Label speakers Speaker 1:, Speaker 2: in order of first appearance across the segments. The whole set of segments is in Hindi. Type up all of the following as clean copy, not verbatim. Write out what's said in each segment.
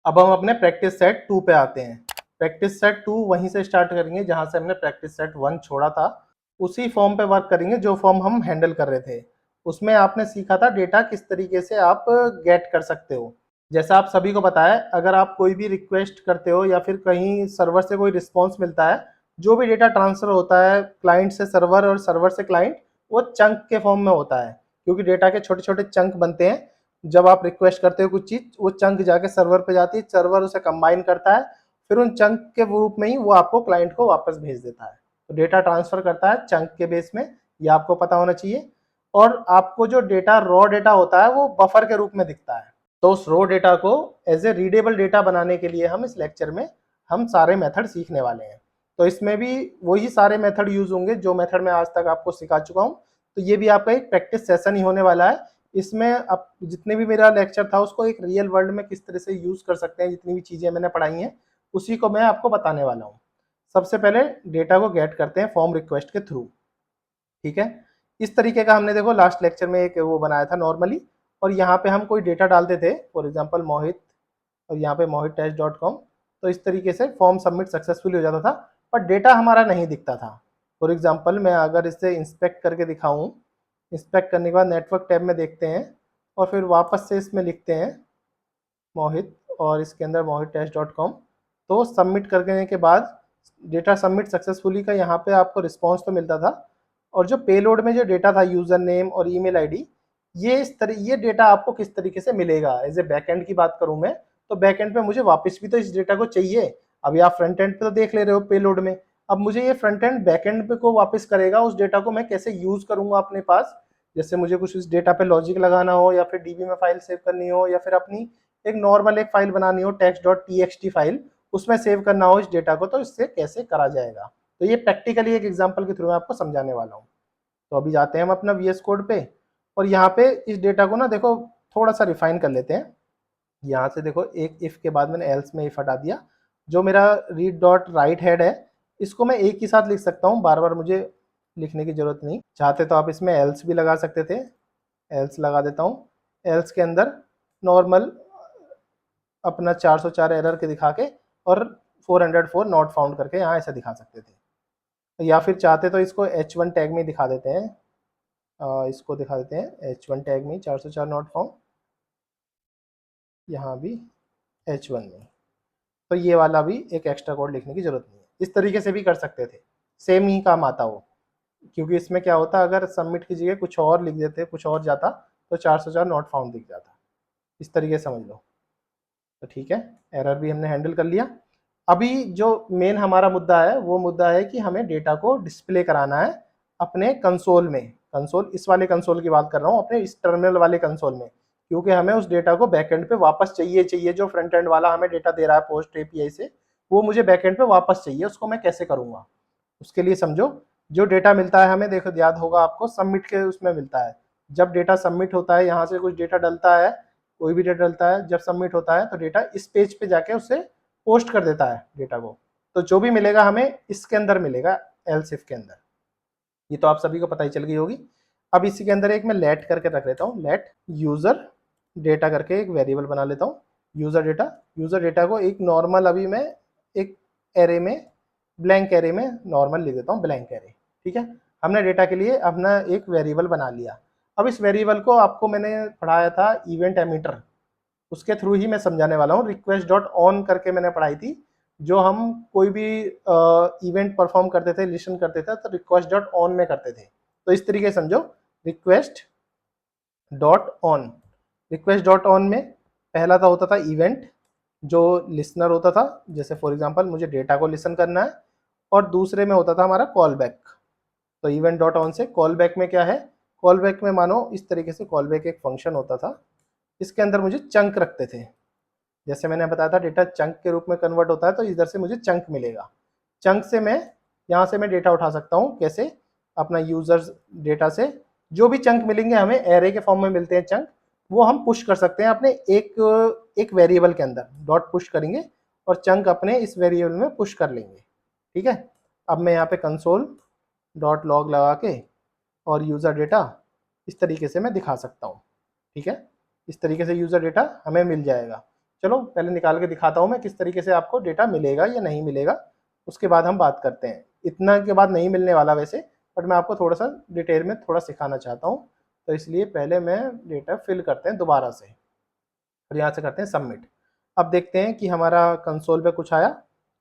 Speaker 1: अब हम अपने प्रैक्टिस सेट 2 पे आते हैं। प्रैक्टिस सेट 2 वहीं से स्टार्ट करेंगे जहां से हमने प्रैक्टिस सेट 1 छोड़ा था। उसी फॉर्म पे वर्क करेंगे जो फॉर्म हम हैंडल कर रहे थे। उसमें आपने सीखा था डेटा किस तरीके से आप गेट कर सकते हो। जैसा आप सभी को पता है, अगर आप कोई भी रिक्वेस्ट करते हो या फिर कहीं सर्वर से कोई रिस्पॉन्स मिलता है, जो भी डेटा ट्रांसफर होता है क्लाइंट से सर्वर और सर्वर से क्लाइंट, वो चंक के फॉर्म में होता है, क्योंकि डेटा के छोटे छोटे चंक बनते हैं। जब आप रिक्वेस्ट करते हो कुछ चीज़, वो चंक जाके सर्वर पे जाती है, सर्वर उसे कंबाइन करता है, फिर उन चंक के रूप में ही वो आपको क्लाइंट को वापस भेज देता है। तो डेटा ट्रांसफर करता है चंक के बेस में, ये आपको पता होना चाहिए। और आपको जो डेटा रॉ डेटा होता है वो बफर के रूप में दिखता है। तो उस रॉ डेटा को एज ए रीडेबल डेटा बनाने के लिए हम इस लेक्चर में हम सारे मेथड सीखने वाले हैं। तो इसमें भी वही सारे मेथड यूज होंगे जो मेथड मैं आज तक आपको सिखा चुका हूँ। तो ये भी आपका एक प्रैक्टिस सेशन ही होने वाला है। इसमें अब जितने भी मेरा लेक्चर था उसको एक रियल वर्ल्ड में किस तरह से यूज कर सकते हैं, जितनी भी चीजें मैंने पढ़ाई हैं उसी को मैं आपको बताने वाला हूँ। सबसे पहले डेटा को गेट करते हैं फॉर्म रिक्वेस्ट के थ्रू। ठीक है, इस तरीके का हमने देखो लास्ट लेक्चर में एक वो बनाया था नॉर्मली, और यहाँ पे हम कोई डेटा डालते थे, फॉर एग्जांपल मोहित, और यहाँ पे mohit-test.com। तो इस तरीके से फॉर्म सबमिट सक्सेसफुली हो जाता था, पर डेटा हमारा नहीं दिखता था। फॉर एग्जांपल मैं अगर इसे इंस्पेक्ट करके दिखाऊं, इंस्पेक्ट करने के बाद नेटवर्क टैब में देखते हैं और फिर वापस से इसमें लिखते हैं मोहित और इसके अंदर mohit-test.com, तो सबमिट करने के बाद डेटा सबमिट सक्सेसफुली का यहाँ पे आपको रिस्पॉन्स तो मिलता था। और जो पेलोड में जो डेटा था, यूजर नेम और ईमेल आईडी, ये डेटा आपको किस तरीके से मिलेगा। एज ए बैकएंड की बात करूं मैं, तो बैकएंड पे मुझे वापस भी तो इस डेटा को चाहिए। अभी आप फ्रंट एंड पे तो देख ले रहे हो पेलोड में, अब मुझे ये फ्रंट एंड बैकएंड पे को वापस करेगा, उस डेटा को मैं कैसे यूज करूंगा अपने पास। जैसे मुझे कुछ इस डेटा पे लॉजिक लगाना हो, या फिर डीबी में फाइल सेव करनी हो, या फिर अपनी एक नॉर्मल एक फाइल बनानी हो text.txt फाइल, उसमें सेव करना हो इस डेटा को, तो इससे कैसे करा जाएगा। तो ये प्रैक्टिकली एक एग्जांपल के थ्रू मैं आपको समझाने वाला हूँ। तो अभी जाते हैं हम अपना VS कोड पे, और यहाँ पे इस डेटा को ना देखो थोड़ा सा रिफाइन कर लेते हैं। यहाँ से देखो एक इफ के बाद मैंने एल्स में इफ हटा दिया। जो मेरा रीड डॉट राइट हेड है, इसको मैं एक ही साथ लिख सकता हूँ, बार बार मुझे लिखने की जरूरत नहीं। चाहते तो आप इसमें एल्स भी लगा सकते थे, एल्स लगा देता हूँ। एल्स के अंदर नॉर्मल अपना 404 एरर के दिखा के और 404 नॉट फाउंड करके यहाँ ऐसा दिखा सकते थे। या फिर चाहते तो इसको H1 टैग में दिखा देते हैं, इसको दिखा देते हैं H1 टैग में 404 नॉट फाउंड, यहाँ भी H1 में। तो ये वाला भी एक एक्स्ट्रा कोड लिखने की जरूरत नहीं है, इस तरीके से भी कर सकते थे, सेम ही काम आता हो। क्योंकि इसमें क्या होता, अगर सबमिट की जगह कुछ और लिख देते, कुछ और जाता, तो 404 नॉट फाउंड दिख जाता। इस तरीके से समझ लो। तो ठीक है, एरर भी हमने हैंडल कर लिया। अभी जो मेन हमारा मुद्दा है वो मुद्दा है कि हमें डेटा को डिस्प्ले कराना है अपने कंसोल में। कंसोल, इस वाले कंसोल की बात कर रहा हूँ, अपने इस टर्मिनल वाले कंसोल में, क्योंकि हमें उस डेटा को बैकएंड पे वापस चाहिए। जो फ्रंट एंड वाला हमें डेटा दे रहा है पोस्ट एपीआई से, वो मुझे बैकएंड पे वापस चाहिए। उसको मैं कैसे करूँगा, उसके लिए समझो। जो डेटा मिलता है हमें, देखो याद होगा आपको, सबमिट के उसमें मिलता है। जब डेटा सबमिट होता है, यहाँ से कुछ डेटा डलता है, कोई भी डेटा डलता है, जब सबमिट होता है तो डेटा इस पेज पे जाके उसे पोस्ट कर देता है डेटा को। तो जो भी मिलेगा हमें इसके अंदर मिलेगा, एल्स इफ के अंदर। ये तो आप सभी को पता ही चल गई होगी। अब इसी के अंदर एक मैं लेट करके रख लेता हूँ, लेट यूजर डेटा करके एक वेरिएबल बना लेता हूँ। यूजर डेटा को एक नॉर्मल, अभी मैं एक एरे में, ब्लैंक एरे में नॉर्मल लिख देता हूँ, ब्लैंक एरे। ठीक है, हमने डेटा के लिए अपना एक वेरिएबल बना लिया। अब इस वेरिएबल को आपको मैंने पढ़ाया था इवेंट एमीटर, उसके थ्रू ही मैं समझाने वाला हूँ। रिक्वेस्ट डॉट ऑन करके मैंने पढ़ाई थी। जो हम कोई भी इवेंट परफॉर्म करते थे, लिसन करते थे, तो रिक्वेस्ट डॉट ऑन में करते थे। तो इस तरीके से समझो, request dot on. Request dot on में पहला था होता था इवेंट, जो लिसनर होता था, जैसे फॉर एग्जांपल मुझे डेटा को लिसन करना है, और दूसरे में होता था हमारा कॉल बैक। तो इवेंट डॉट ऑन से कॉल बैक में क्या है, कॉल बैक में मानो इस तरीके से कॉल बैक एक फंक्शन होता था, इसके अंदर मुझे चंक रखते थे। जैसे मैंने बताया था डेटा चंक के रूप में कन्वर्ट होता है, तो इधर से मुझे चंक मिलेगा। चंक से मैं यहाँ से मैं डेटा उठा सकता हूँ, कैसे, अपना यूजर्स डेटा से जो भी चंक मिलेंगे हमें एरे के फॉर्म में मिलते हैं चंक, वो हम पुश कर सकते हैं अपने एक वेरिएबल के अंदर, डॉट पुश करेंगे और चंक अपने इस वेरिएबल में पुश कर लेंगे। ठीक है, अब मैं यहाँ पे कंसोल डॉट लॉग लगा के और यूज़र डेटा इस तरीके से मैं दिखा सकता हूँ। ठीक है, इस तरीके से यूज़र डेटा हमें मिल जाएगा। चलो पहले निकाल के दिखाता हूँ मैं किस तरीके से आपको डेटा मिलेगा या नहीं मिलेगा, उसके बाद हम बात करते हैं। इतना के बाद नहीं मिलने वाला वैसे, बट मैं आपको थोड़ा सा डिटेल में थोड़ा सिखाना चाहता हूँ, तो इसलिए पहले मैं डेटा फिल करते हैं दोबारा से और यहाँ से करते हैं सबमिट। अब देखते हैं कि हमारा कंसोल पे कुछ आया।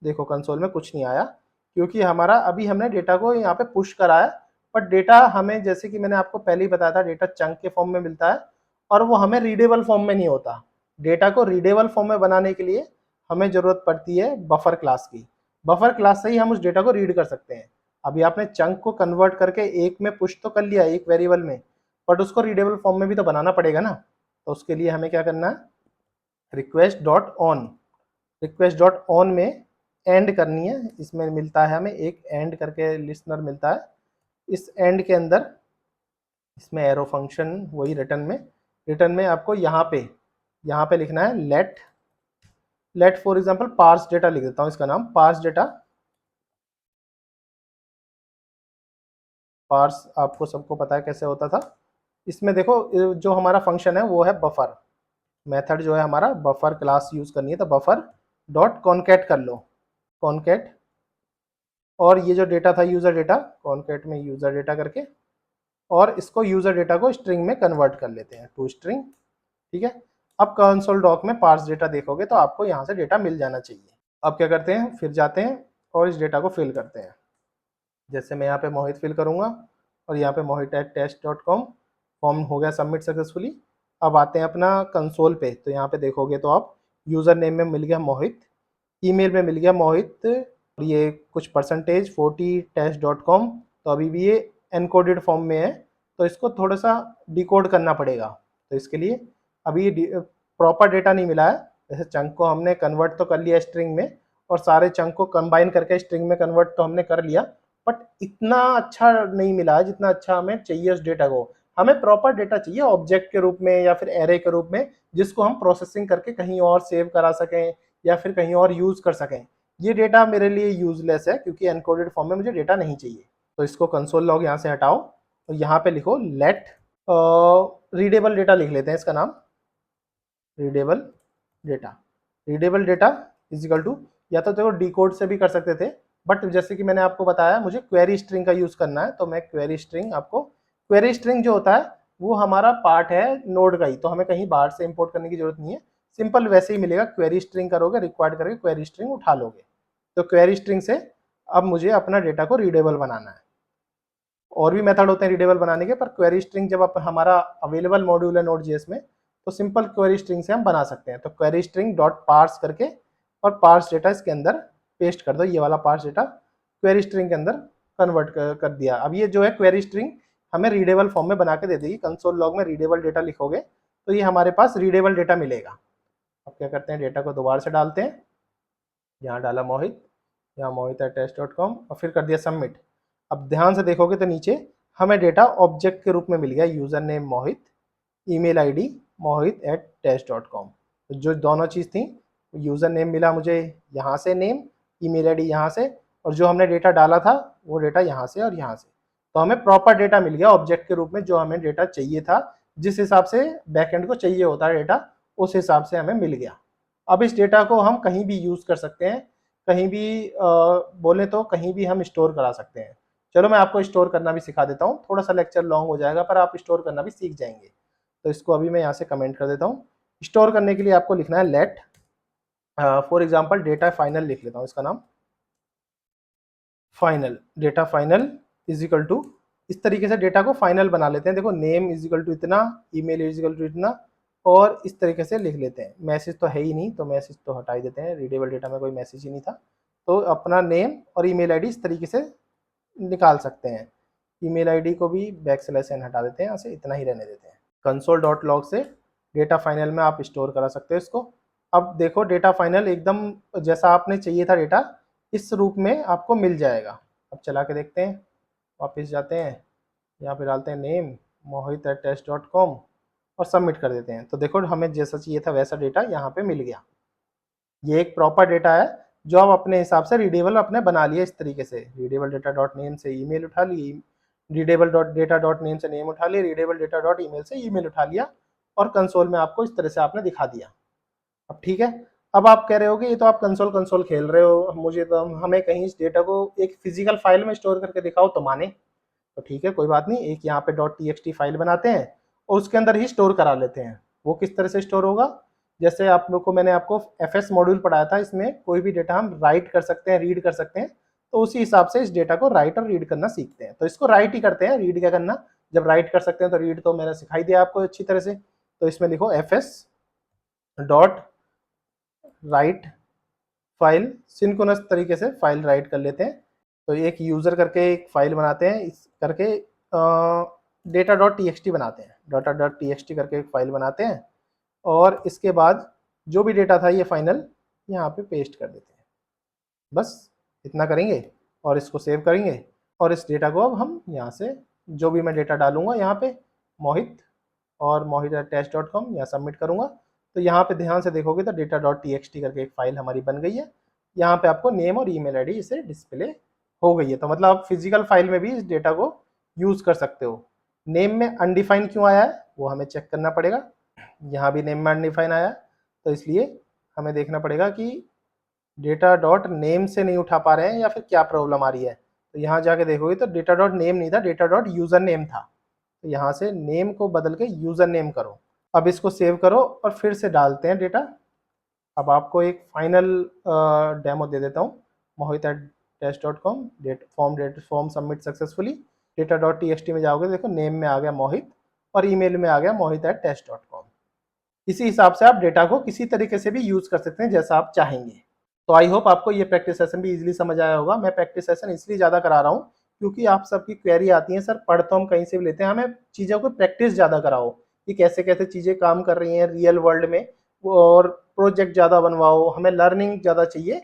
Speaker 1: देखो कंसोल में कुछ नहीं आया, क्योंकि हमारा अभी हमने डेटा को यहाँ पे पुश करा है, बट डेटा हमें जैसे कि मैंने आपको पहले ही बताया था डेटा चंक के फॉर्म में मिलता है और वो हमें रीडेबल फॉर्म में नहीं होता। डेटा को रीडेबल फॉर्म में बनाने के लिए हमें जरूरत पड़ती है बफर क्लास की। बफर क्लास से ही हम उस डेटा को रीड कर सकते हैं। अभी आपने चंक को कन्वर्ट करके एक में पुश तो कर लिया एक वेरिएबल में, बट उसको रीडेबल फॉर्म में भी तो बनाना पड़ेगा ना। तो उसके लिए हमें क्या करना है, request dot on, request dot on में एंड करनी है। इसमें मिलता है हमें एक एंड करके लिस्नर मिलता है। इस एंड के अंदर इसमें एरो फंक्शन वही रिटर्न में आपको यहाँ पे लिखना है let for example parse data लिख देता हूँ, इसका नाम पार्स डेटा। पार्स आपको सबको पता है कैसे होता था। इसमें देखो जो हमारा फंक्शन है वो है बफर, मेथड जो है हमारा बफर क्लास यूज करनी है, तो बफर डॉट कॉनकैट कर लो, कॉनकैट। और ये जो डेटा था यूजर डेटा, कॉनकैट में यूजर डेटा करके, और इसको यूजर डेटा को स्ट्रिंग में कन्वर्ट कर लेते हैं टू स्ट्रिंग। ठीक है, अब कंसोल डॉक में पार्स डेटा देखोगे तो आपको यहाँ से डेटा मिल जाना चाहिए। अब क्या करते हैं, फिर जाते हैं और इस डेटा को फिल करते हैं। जैसे मैं यहाँ पे मोहित फिल करूँगा और यहाँ पे mohit@test.com फॉर्म हो गया सबमिट सक्सेसफुली। अब आते हैं अपना कंसोल पे, तो यहाँ पे देखोगे तो आप यूज़र नेम में मिल गया मोहित, ईमेल में मिल गया मोहित, और ये कुछ परसेंटेज 40 test.com। तो अभी भी ये एनकोडेड फॉर्म में है, तो इसको थोड़ा सा डिकोड करना पड़ेगा। तो इसके लिए अभी प्रॉपर डेटा नहीं मिला है। जैसे चंक को हमने कन्वर्ट तो कर लिया स्ट्रिंग में, और सारे चंक को कंबाइन करके स्ट्रिंग में कन्वर्ट तो हमने कर लिया, बट इतना अच्छा नहीं मिला है जितना अच्छा हमें चाहिए उस डेटा को। हमें प्रॉपर डेटा चाहिए ऑब्जेक्ट के रूप में या फिर एरे के रूप में, जिसको हम प्रोसेसिंग करके कहीं और सेव करा सकें या फिर कहीं और यूज कर सकें। ये डेटा मेरे लिए यूजलेस है क्योंकि एनकोडेड फॉर्म में मुझे डेटा नहीं चाहिए। तो इसको कंसोल लॉग यहाँ से हटाओ और यहाँ पे लिखो लेट रीडेबल डेटा लिख लेते हैं इसका नाम, readable data. Readable data is equal to, या तो देखो डिकोड से भी कर सकते थे, बट जैसे कि मैंने आपको बताया मुझे क्वेरी स्ट्रिंग का यूज करना है, तो मैं क्वेरी स्ट्रिंग आपको, क्वेरी स्ट्रिंग जो होता है वो हमारा पार्ट है नोड का ही, तो हमें कहीं बाहर से इंपोर्ट करने की जरूरत नहीं है। सिंपल वैसे ही मिलेगा, क्वेरी स्ट्रिंग करोगे रिक्वायर्ड करके क्वेरी स्ट्रिंग उठा लोगे। तो क्वेरी स्ट्रिंग से अब मुझे अपना डेटा को रीडेबल बनाना है। और भी मेथड होते हैं रीडेबल बनाने के, पर क्वेरी स्ट्रिंग जब हमारा अवेलेबल मॉड्यूल है नोड जेएस में, तो सिंपल क्वेरी स्ट्रिंग से हम बना सकते हैं। तो क्वेरी स्ट्रिंग डॉट पार्स करके और पार्स डेटा इसके अंदर पेस्ट कर दो, ये वाला पार्स डेटा क्वेरी स्ट्रिंग के अंदर कन्वर्ट कर दिया। अब ये जो है क्वेरी स्ट्रिंग हमें रीडेबल फॉर्म में बना के दे देगी। कंसोल लॉग में रीडेबल डेटा लिखोगे तो ये हमारे पास रीडेबल डेटा मिलेगा। अब क्या करते हैं, डेटा को दोबारा से डालते हैं, यहाँ डाला मोहित, यहाँ mohit@test.com और फिर कर दिया सबमिट। अब ध्यान से देखोगे तो नीचे हमें डेटा ऑब्जेक्ट के रूप में मिल गया, यूजर नेम मोहित, ईमेल आईडी mohit@test.com। तो जो दोनों चीज़ थी, यूजर नेम मिला मुझे यहाँ से नेम, ईमेल आईडी यहाँ से, और जो हमने डेटा डाला था वो डेटा यहाँ से और यहाँ से। तो हमें प्रॉपर डेटा मिल गया ऑब्जेक्ट के रूप में, जो हमें डेटा चाहिए था, जिस हिसाब से बैकएंड को चाहिए होता है डेटा, उस हिसाब से हमें मिल गया। अब इस डेटा को हम कहीं भी यूज कर सकते हैं, कहीं भी बोले तो कहीं भी हम स्टोर करा सकते हैं। चलो मैं आपको स्टोर करना भी सिखा देता हूँ, थोड़ा सा लेक्चर लॉन्ग हो जाएगा पर आप स्टोर करना भी सीख जाएंगे। तो इसको अभी मैं यहाँ से कमेंट कर देता हूँ। स्टोर करने के लिए आपको लिखना है let for example data final लिख लेता हूँ इसका नाम, final, data final is equal to, इस तरीके से डेटा को फाइनल बना लेते हैं। देखो नेम इज इक्वल टू इतना, ईमेल इज इक्वल टू इतना, और इस तरीके से लिख लेते हैं। मैसेज तो है ही नहीं तो मैसेज तो हटा ही देते हैं, रीडेबल डेटा में कोई मैसेज ही नहीं था। तो अपना नेम और ईमेल आईडी इस तरीके से निकाल सकते हैं। ईमेल आईडी को भी \n हटा देते हैं, यहाँ से इतना ही रहने देते हैं। कंसोल डॉट लॉग से डेटा फाइनल में आप स्टोर करा सकते हो इसको। अब देखो डेटा फाइनल एकदम जैसा आपने चाहिए था डेटा इस रूप में आपको मिल जाएगा। अब चला के देखते हैं, वापस जाते हैं, यहाँ पे डालते हैं नेम mohit@test.com और सबमिट कर देते हैं। तो देखो हमें जैसा चाहिए था वैसा डेटा यहाँ पे मिल गया। ये एक प्रॉपर डेटा है जो आप अपने हिसाब से रीडेबल अपने बना लिया इस तरीके से। रीडेबल डेटा डॉट नेम से ईमेल उठा ली, readable dot data dot name से नेम उठा लिया, रीडेबल डेटा डॉट ईमेल से ईमेल उठा लिया, और कंसोल में आपको इस तरह से आपने दिखा दिया। अब ठीक है, अब आप कह रहे हो कि ये तो आप कंसोल कंसोल खेल रहे हो, मुझे तो हमें कहीं इस डेटा को एक फिजिकल फाइल में स्टोर करके दिखाओ तो माने। तो ठीक है, कोई बात नहीं, एक यहाँ पे .txt फाइल बनाते हैं और उसके अंदर ही स्टोर करा लेते हैं। वो किस तरह से स्टोर होगा, जैसे आप लोग को मैंने आपको एफएस मॉड्यूल पढ़ाया था, इसमें कोई भी डेटा हम राइट कर सकते हैं, रीड कर सकते हैं, तो उसी हिसाब से इस डेटा को राइट और रीड करना सीखते हैं। तो इसको राइट ही करते हैं, रीड क्या करना, जब राइट कर सकते हैं तो रीड तो मैंने सिखाई दिया आपको अच्छी तरह से। तो इसमें लिखो FS dot write file, synchronous तरीके से फाइल राइट कर लेते हैं। तो एक यूजर करके एक फाइल बनाते हैं, इस करके डेटा डॉट टी बनाते हैं, डाटा डॉट टी करके एक फाइल बनाते हैं, और इसके बाद जो भी डेटा था ये फाइनल यहाँ पे पेस्ट कर देते हैं। बस इतना करेंगे और इसको सेव करेंगे, और इस डेटा को अब हम यहाँ से जो भी मैं डेटा डालूंगा यहाँ पे मोहित और mohit@test.com यहाँ सबमिट करूँगा। तो यहाँ पे ध्यान से देखोगे तो डेटा डॉट टी करके एक फाइल हमारी बन गई है। यहाँ पे आपको नेम और ईमेल आईडी इसे डिस्प्ले हो गई है। तो मतलब आप फिजिकल फाइल में भी इस डेटा को यूज़ कर सकते हो। नेम में अनडिफाइन क्यों आया है वो हमें चेक करना पड़ेगा। यहाँ भी नेम में अनडिफाइन आया, तो इसलिए हमें देखना पड़ेगा कि डेटा डॉट नेम से नहीं उठा पा रहे हैं या फिर क्या प्रॉब्लम आ रही है। तो यहाँ जाके देखोगे तो डेटा डॉट नेम नहीं था, डेटा डॉट यूज़र नेम था। तो यहाँ से नेम को बदल के यूज़र नेम करो। अब इसको सेव करो और फिर से डालते हैं डेटा। अब आपको एक फाइनल डेमो दे देता हूँ। mohit@test.com form submit successfully. Data dot T में जाओगे, देखो नेम में आ गया मोहित और ईमेल में आ गया mohit@test.com। इसी हिसाब से आप डेटा को किसी तरीके से भी यूज़ कर सकते हैं जैसा आप चाहेंगे। तो आई होप आपको ये प्रैक्टिस सेशन भी इजीली समझ आया होगा। मैं प्रैक्टिस सेशन इसलिए ज़्यादा करा रहा हूँ क्योंकि आप सबकी क्वेरी आती है, सर पढ़ तो हम कहीं से भी लेते हैं, हमें चीज़ों को प्रैक्टिस ज़्यादा कराओ कि कैसे कैसे चीज़ें काम कर रही हैं रियल वर्ल्ड में, और प्रोजेक्ट ज़्यादा बनवाओ, हमें लर्निंग ज़्यादा चाहिए।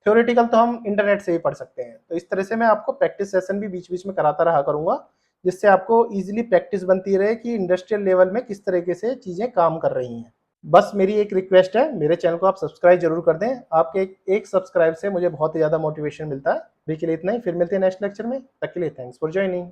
Speaker 1: थ्योरेटिकल तो हम इंटरनेट से ही पढ़ सकते हैं। तो इस तरह से मैं आपको प्रैक्टिस सेशन भी बीच बीच में कराता रहा करूँगा, जिससे आपको ईजिली प्रैक्टिस बनती रहे कि इंडस्ट्रियल लेवल में किस तरीके से चीज़ें काम कर रही हैं। बस मेरी एक रिक्वेस्ट है, मेरे चैनल को आप सब्सक्राइब जरूर कर दें। आपके एक सब्सक्राइब से मुझे बहुत ही ज़्यादा मोटिवेशन मिलता है। अभी के लिए इतना ही, फिर मिलते हैं नेक्स्ट लेक्चर में। तब के लिए थैंक्स फॉर ज्वाइनिंग।